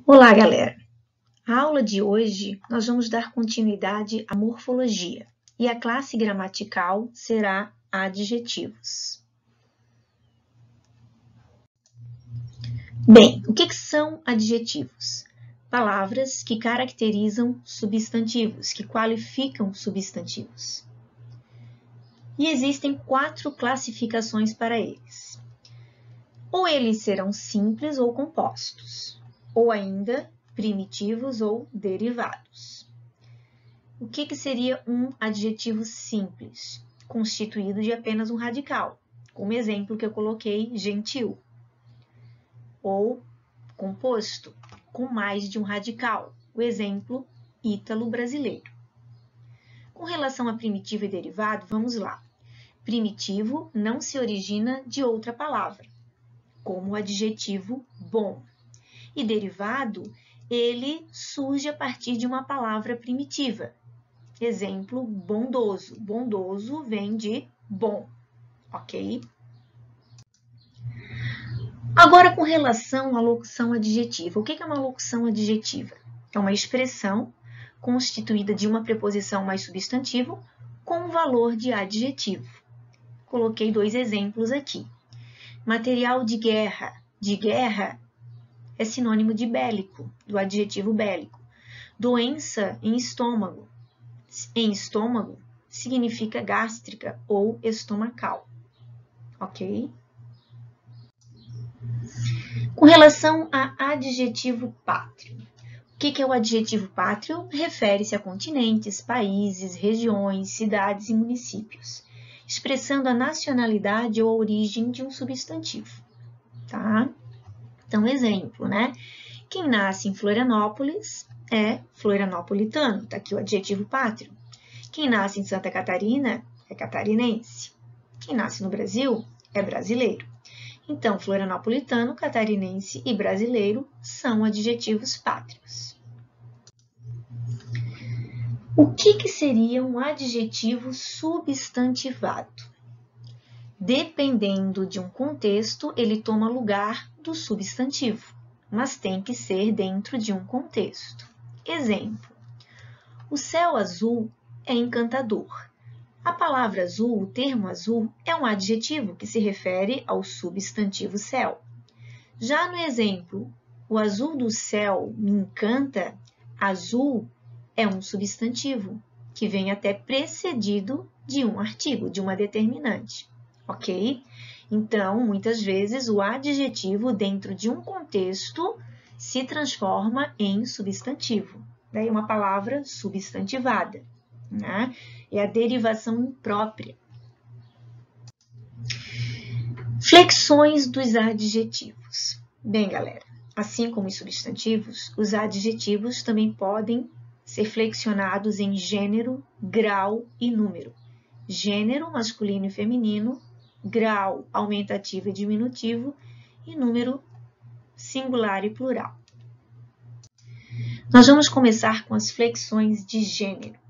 Olá, galera! A aula de hoje nós vamos dar continuidade à morfologia e a classe gramatical será adjetivos. Bem, o que são adjetivos? Palavras que caracterizam substantivos, que qualificam substantivos. E existem 4 classificações para eles. Ou eles serão simples ou compostos, ou ainda primitivos ou derivados. O que seria um adjetivo simples? Constituído de apenas um radical, como exemplo que eu coloquei, gentil. Ou composto, com mais de um radical, o exemplo, ítalo-brasileiro. Com relação a primitivo e derivado, vamos lá. Primitivo não se origina de outra palavra, como o adjetivo bom. E derivado, ele surge a partir de uma palavra primitiva. Exemplo, bondoso. Bondoso vem de bom, ok? Agora, com relação à locução adjetiva. O que é uma locução adjetiva? É uma expressão constituída de uma preposição mais substantivo com valor de adjetivo. Coloquei 2 exemplos aqui. Material de guerra. De guerra é sinônimo de bélico, do adjetivo bélico. Doença em estômago. Em estômago significa gástrica ou estomacal, ok? Com relação a adjetivo pátrio. O que é o adjetivo pátrio? Refere-se a continentes, países, regiões, cidades e municípios, expressando a nacionalidade ou a origem de um substantivo, tá? Então, exemplo, né? Quem nasce em Florianópolis é florianopolitano, tá aqui o adjetivo pátrio. Quem nasce em Santa Catarina é catarinense. Quem nasce no Brasil é brasileiro. Então, florianopolitano, catarinense e brasileiro são adjetivos pátrios. O que seria um adjetivo substantivado? Dependendo de um contexto, ele toma lugar do substantivo, mas tem que ser dentro de um contexto. Exemplo, o céu azul é encantador. A palavra azul, o termo azul, é um adjetivo que se refere ao substantivo céu. Já no exemplo, o azul do céu me encanta, azul é um substantivo que vem até precedido de um artigo, de uma determinante, ok? Então, muitas vezes, o adjetivo dentro de um contexto se transforma em substantivo. Daí uma palavra substantivada, né? É a derivação imprópria. Flexões dos adjetivos. Bem, galera, assim como os substantivos, os adjetivos também podem ser flexionados em gênero, grau e número. Gênero masculino e feminino, grau aumentativo e diminutivo e número singular e plural. Nós vamos começar com as flexões de gênero.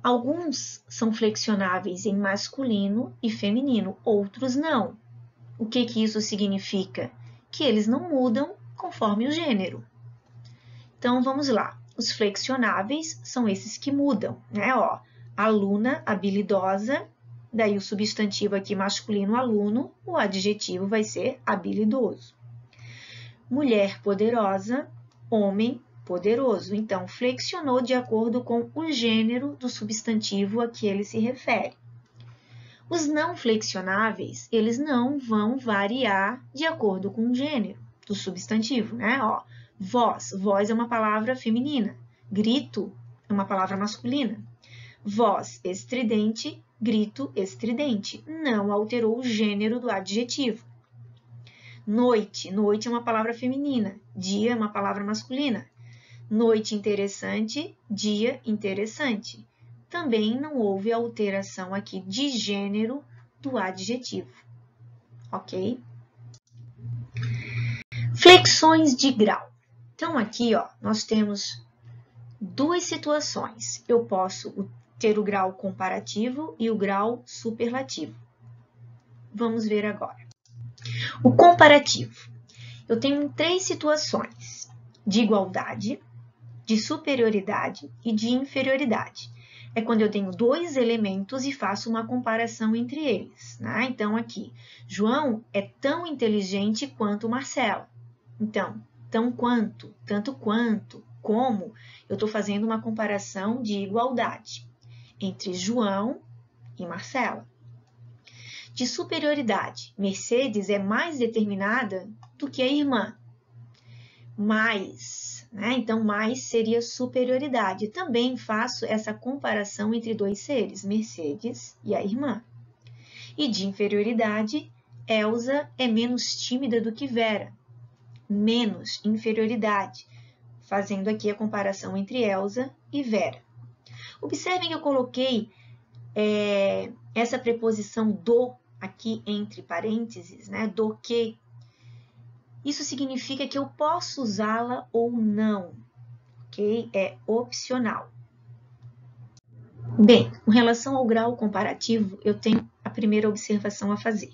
Alguns são flexionáveis em masculino e feminino, outros não. O que isso significa? Que eles não mudam conforme o gênero. Então, vamos lá. Os flexionáveis são esses que mudam, né? Ó, aluna, habilidosa, daí o substantivo aqui masculino, aluno, o adjetivo vai ser habilidoso. Mulher poderosa, homem poderoso. Então, flexionou de acordo com o gênero do substantivo a que ele se refere. Os não flexionáveis, eles não vão variar de acordo com o gênero do substantivo, né? Ó, voz, voz é uma palavra feminina. Grito é uma palavra masculina. Voz estridente, grito estridente. Não alterou o gênero do adjetivo. Noite, noite é uma palavra feminina. Dia é uma palavra masculina. Noite interessante, dia interessante. Também não houve alteração aqui de gênero do adjetivo, ok? Flexões de grau. Então, aqui, ó, nós temos 2 situações. Eu posso ter o grau comparativo e o grau superlativo. Vamos ver agora. O comparativo. Eu tenho 3 situações. de igualdade, de superioridade e de inferioridade. É quando eu tenho dois elementos e faço uma comparação entre eles, né? Então, aqui, João é tão inteligente quanto Marcela. Então, tão quanto, tanto quanto, como, eu estou fazendo uma comparação de igualdade entre João e Marcela. De superioridade, Mercedes é mais determinada do que a irmã. Mais, né? Então, mais seria superioridade. Também faço essa comparação entre dois seres, Mercedes e a irmã. E de inferioridade, Elsa é menos tímida do que Vera. Menos inferioridade, fazendo aqui a comparação entre Elsa e Vera. Observem que eu coloquei essa preposição do aqui entre parênteses, né? Do que. Isso significa que eu posso usá-la ou não, ok? É opcional. Bem, com relação ao grau comparativo, eu tenho a primeira observação a fazer.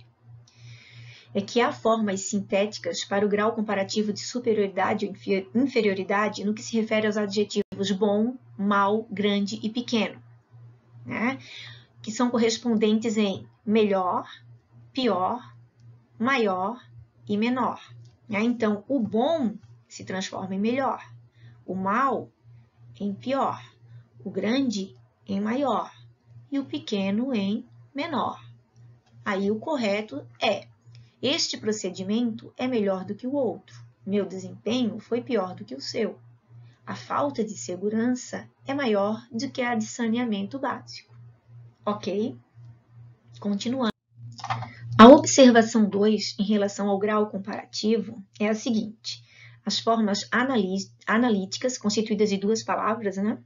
É que há formas sintéticas para o grau comparativo de superioridade ou inferioridade no que se refere aos adjetivos bom, mal, grande e pequeno, né? Que são correspondentes em melhor, pior, maior e menor. Então, o bom se transforma em melhor, o mal em pior, o grande em maior e o pequeno em menor. Aí o correto é: este procedimento é melhor do que o outro. Meu desempenho foi pior do que o seu. A falta de segurança é maior do que a de saneamento básico. Ok? Continuando. A observação 2, em relação ao grau comparativo, é a seguinte. As formas analíticas, constituídas de duas palavras, né?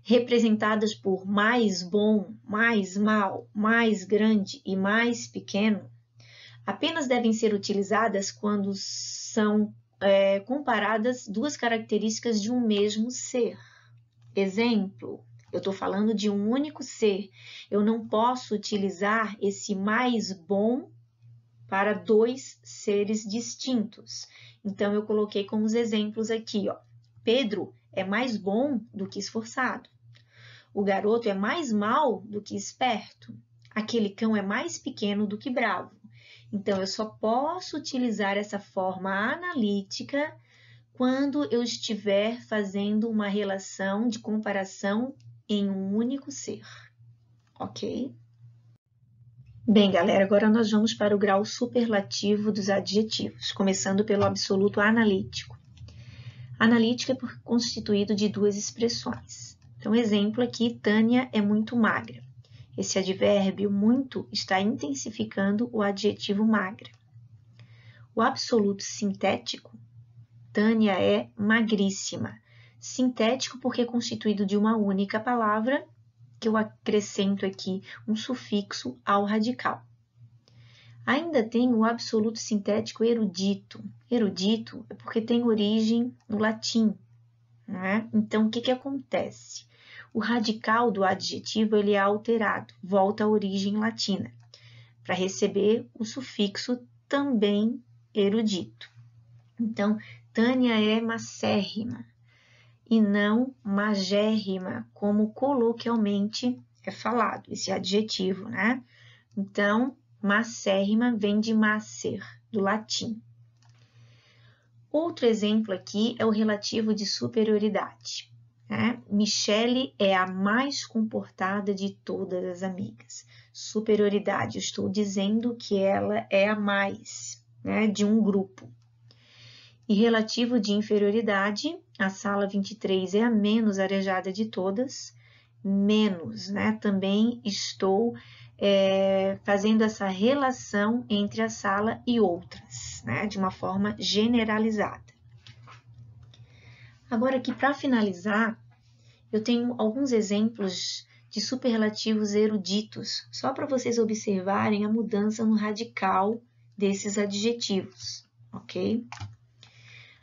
Representadas por mais bom, mais mal, mais grande e mais pequeno, apenas devem ser utilizadas quando são comparadas duas características de um mesmo ser. Exemplo, eu estou falando de um único ser. Eu não posso utilizar esse mais bom para dois seres distintos. Então, eu coloquei como os exemplos aqui, ó. Pedro é mais bom do que esforçado. O garoto é mais mau do que esperto. Aquele cão é mais pequeno do que bravo. Então, eu só posso utilizar essa forma analítica quando eu estiver fazendo uma relação de comparação em um único ser. Ok? Bem, galera, agora nós vamos para o grau superlativo dos adjetivos, começando pelo absoluto analítico. Analítico é constituído de duas expressões. Então, exemplo aqui, Tânia é muito magra. Esse advérbio muito está intensificando o adjetivo magra. O absoluto sintético, Tânia é magríssima. Sintético porque é constituído de uma única palavra, que eu acrescento aqui um sufixo ao radical. Ainda tem o absoluto sintético erudito. Erudito é porque tem origem no latim, né? Então, o que acontece? O radical do adjetivo ele é alterado, volta à origem latina, para receber o sufixo também erudito. Então, Tânia é macérrima e não magérrima, como coloquialmente é falado, esse adjetivo, né? Então, macérrima vem de macer, do latim. Outro exemplo aqui é o relativo de superioridade, né? Michele é a mais comportada de todas as amigas. Superioridade, eu estou dizendo que ela é a mais, né, de um grupo. E relativo de inferioridade, a sala 23 é a menos arejada de todas, menos, né? Também estou fazendo essa relação entre a sala e outras, né? De uma forma generalizada. Agora aqui, para finalizar, eu tenho alguns exemplos de superlativos eruditos, só para vocês observarem a mudança no radical desses adjetivos, ok?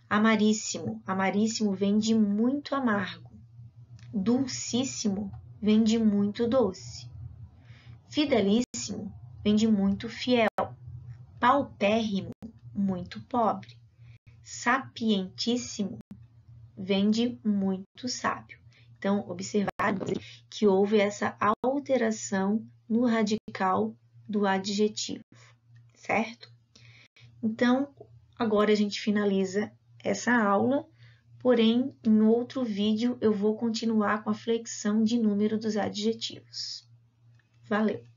Amaríssimo. Amaríssimo vem de muito amargo. Dulcíssimo vem de muito doce. Fidelíssimo vem de muito fiel. Paupérrimo, muito pobre. Sapientíssimo vem de muito sábio. Então, observar que houve essa alteração no radical do adjetivo, certo? Então, agora a gente finaliza essa aula, porém, em outro vídeo eu vou continuar com a flexão de número dos adjetivos. Valeu!